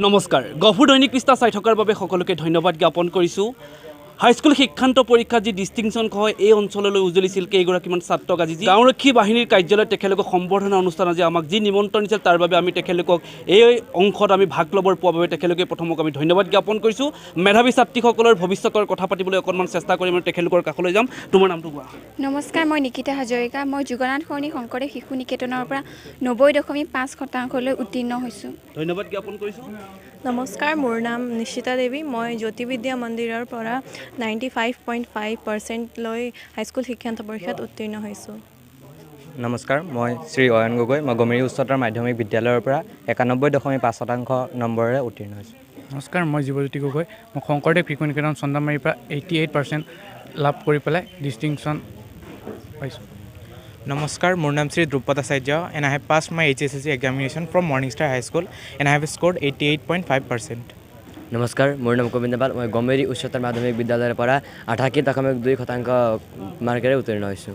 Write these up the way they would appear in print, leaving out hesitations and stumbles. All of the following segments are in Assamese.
নমস্কাৰ গফুৰ দৈনিক পৃষ্ঠা চাই থকাৰ বাবে সকলোকে ধন্যবাদ জ্ঞাপন কৰিছোঁ। হাইস্কুল শিক্ষান্ত পৰীক্ষাত যি ডিষ্টিংশ্যন হয় এই অঞ্চললৈ উজলিছিল কেইগৰাকীমান ছাত্ৰক আজি যি গাঁওৰক্ষী বাহিনীৰ কাৰ্যালয়ত তেখেতলোকক সম্বৰ্ধনা অনুষ্ঠান আজি আমাক যি নিমন্ত্ৰণ দিছিল তাৰ বাবে আমি তেখেতলোকক এই অংশত আমি ভাগ ল'বৰ পোৱাৰ বাবে তেখেতলোকে প্ৰথমক আমি ধন্যবাদ জ্ঞাপন কৰিছোঁ। মেধাৱী ছাত্ৰীসকলৰ ভৱিষ্যতৰ কথা পাতিবলৈ অকণমান চেষ্টা কৰিম আৰু তেখেতলোকৰ কাষলৈ যাম। তোমাৰ নামটো কোৱা? নমস্কাৰ, মই নিকিতা হাজৰিকা। মই যুগনাথ সৰণী শংকৰদেৱ শিশু নিকেতনৰ পৰা 90.5% উত্তীৰ্ণ হৈছোঁ। ধন্যবাদ জ্ঞাপন কৰিছোঁ। নমস্কাৰ, মোৰ নাম নিশ্চিতা দেৱী। মই জ্যোতিবিদ্যা মন্দিৰৰ পৰা 95.5% লৈ হাইস্কুল শিক্ষান্ত পৰীক্ষাত উত্তীৰ্ণ হৈছোঁ। নমস্কাৰ, মই শ্ৰী অয়ন গগৈ। মই গমেৰী উচ্চতৰ মাধ্যমিক বিদ্যালয়ৰ পৰা 91.5% নম্বৰেৰে উত্তীৰ্ণ হৈছোঁ। নমস্কাৰ, মই জীৱজ্যোতি গগৈ। মই শংকৰদেৱ শিশু নিকেতন চন্দামাৰীৰ পৰা 88% লাভ কৰি পেলাই ডিষ্টিংশ্যন পাইছোঁ। Namaskar, my name is Drupad Acharyya and I have passed my HSLC examination from Morningstar High School and I have scored 88.5%. নমস্কাৰ, মোৰ নাম গোবিন্দ পাল। মই গমেৰী উচ্চতৰ মাধ্যমিক বিদ্যালয়ৰ পৰা 88.2% মাৰ্কেৰে উত্তীৰ্ণ হৈছোঁ।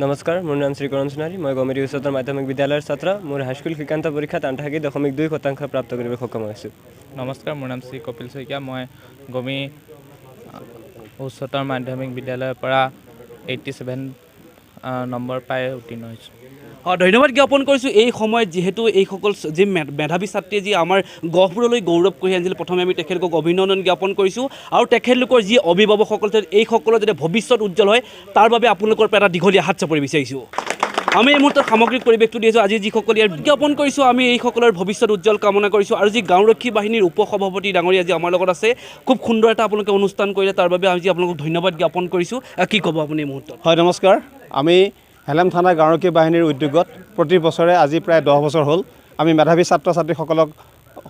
নমস্কাৰ, মোৰ নাম শ্ৰীকৰণ সোণাৰী। মই গমেৰী উচ্চতৰ মাধ্যমিক বিদ্যালয়ৰ ছাত্ৰ। মোৰ হাইস্কুল শিক্ষান্ত পৰীক্ষাত 88.2% প্ৰাপ্ত কৰিবলৈ সক্ষম হৈছোঁ। নমস্কাৰ, মোৰ নাম শ্ৰী কপিল শইকীয়া। মই গমেৰী উচ্চতৰ মাধ্যমিক বিদ্যালয়ৰ পৰা 87 নম্বৰ পাই উত্তীৰ্ণ হৈছোঁ। ধন্যবাদ জ্ঞাপন কৰিছোঁ। এই সময়ত যিহেতু এইসকল যি মেধাৱী ছাত্ৰীয়ে যি আমাৰ গহপুৰলৈ গৌৰৱ কঢ়িয়াই আনিছিল, প্ৰথমে আমি তেখেতলোকক অভিনন্দন জ্ঞাপন কৰিছোঁ আৰু তেখেতলোকৰ যি অভিভাৱকসকল এইসকলৰ যাতে ভৱিষ্যত উজ্জ্বল হয় তাৰ বাবে আপোনালোকৰ পৰা এটা দীঘলীয়া হাত চাপৰি বিচাৰিছোঁ। আমি এই মুহূৰ্তত সামগ্ৰিক পৰিৱেশটো দি আছোঁ। আজি যিসকল ইয়াৰ জ্ঞাপন কৰিছোঁ, আমি এইসকলৰ ভৱিষ্যত উজ্জ্বল কামনা কৰিছোঁ। আৰু যি গাঁওৰক্ষী বাহিনীৰ উপসভাপতি ডাঙৰীয়া আজি আমাৰ লগত আছে, খুব সুন্দৰ এটা আপোনালোকে অনুষ্ঠান কৰিলে, তাৰ বাবে আজি আপোনালোকক ধন্যবাদ জ্ঞাপন কৰিছোঁ। কি ক'ব আপুনি এই মুহূৰ্তত? হয়, নমস্কাৰ। আমি হেলেম থানা গাঁওৰক্ষী বাহিনীৰ উদ্যোগত প্ৰতি বছৰে আজি প্ৰায় 10 বছৰ হ'ল আমি মেধাৱী ছাত্ৰ ছাত্ৰীসকলক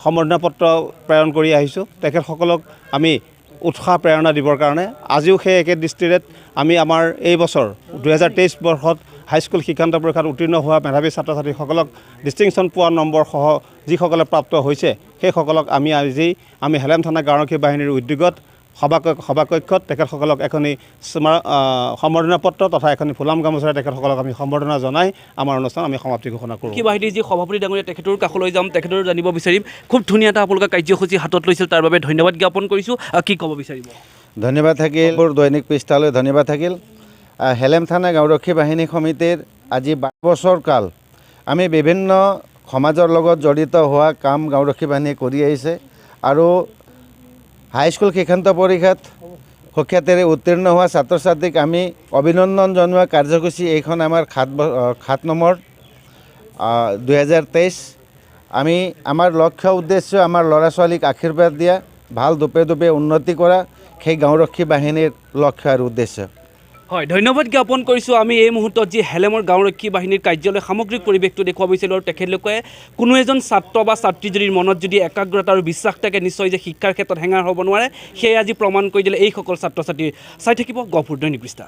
সম্বৰ্ধনা পত্ৰ প্ৰেৰণ কৰি আহিছোঁ। তেখেতসকলক আমি উৎসাহ প্ৰেৰণা দিবৰ কাৰণে আজিও সেই একে দৃষ্টিৰে আমি আমাৰ এই বছৰ 2023 বৰ্ষত হাইস্কুল শিক্ষান্ত পৰীক্ষাত উত্তীৰ্ণ হোৱা মেধাৱী ছাত্ৰ ছাত্ৰীসকলক ডিষ্টিংশ্যন পোৱা নম্বৰসহ যিসকলে প্ৰাপ্ত হৈছে সেইসকলক আমি হেলেম থানা গাঁওৰক্ষী বাহিনীৰ উদ্যোগত সভাকক্ষত তেখেতসকলক এখনি সম্বৰ্ধনা পত্ৰ তথা এখনি ফুলাম গামোচাৰে তেখেতসকলক আমি সম্বৰ্ধনা জনাই আমাৰ অনুষ্ঠান আমি সমাপ্তি ঘোষণা কৰোঁ। বাহিনীৰ যি সভাপতি ডাঙৰীয়া তেখেতৰ কাষলৈ যাম, তেখেতৰ জানিব বিচাৰিম। খুব ধুনীয়া এটা আপোনালোকে কাৰ্যসূচী হাতত লৈছিল, তাৰ বাবে ধন্যবাদ জ্ঞাপন কৰিছোঁ। কি ক'ব বিচাৰিব? ধন্যবাদ থাকিল দৈনিক পৃষ্ঠালৈ, ধন্যবাদ থাকিল হেলেম থানা গাঁওৰক্ষী বাহিনী সমিতিৰ আজি 12 বছৰ কাল আমি বিভিন্ন সমাজৰ লগত জড়িত হোৱা কাম গাঁওৰক্ষী বাহিনীয়ে কৰি আহিছে আৰু হাইস্কুল শিক্ষান্ত পৰীক্ষাত সুখ্যাতিৰে উত্তীৰ্ণ হোৱা ছাত্ৰ ছাত্ৰীক আমি অভিনন্দন জনোৱা কাৰ্যসূচী এইখন আমাৰ 7 নম্বৰ 2023। আমি আমাৰ লক্ষ্য উদ্দেশ্য আমাৰ ল'ৰা ছোৱালীক আশীৰ্বাদ দিয়া, ভাল দোপে উন্নতি কৰা, সেই গাঁওৰক্ষী বাহিনীৰ লক্ষ্য আৰু উদ্দেশ্য। হয়, ধন্যবাদ জ্ঞাপন কৰিছোঁ। আমি এই মুহূৰ্তত যি হেলেমৰ গাঁওৰক্ষী বাহিনীৰ কাৰ্যালয় সামগ্ৰিক পৰিৱেশটো দেখুৱাব বিচাৰিলোঁ আৰু তেখেতলোকে কোনো এজন ছাত্ৰ বা ছাত্ৰী যদি মনত যদি একাগ্ৰতা আৰু বিশ্বাস থাকে, নিশ্চয় যে শিক্ষাৰ ক্ষেত্ৰত হেঙাৰ হ'ব নোৱাৰে, সেয়ে আজি প্ৰমাণ কৰি দিলে এইসকল ছাত্ৰ ছাত্ৰী। চাই থাকিব গহপুৰ দৈনিক পৃষ্ঠা।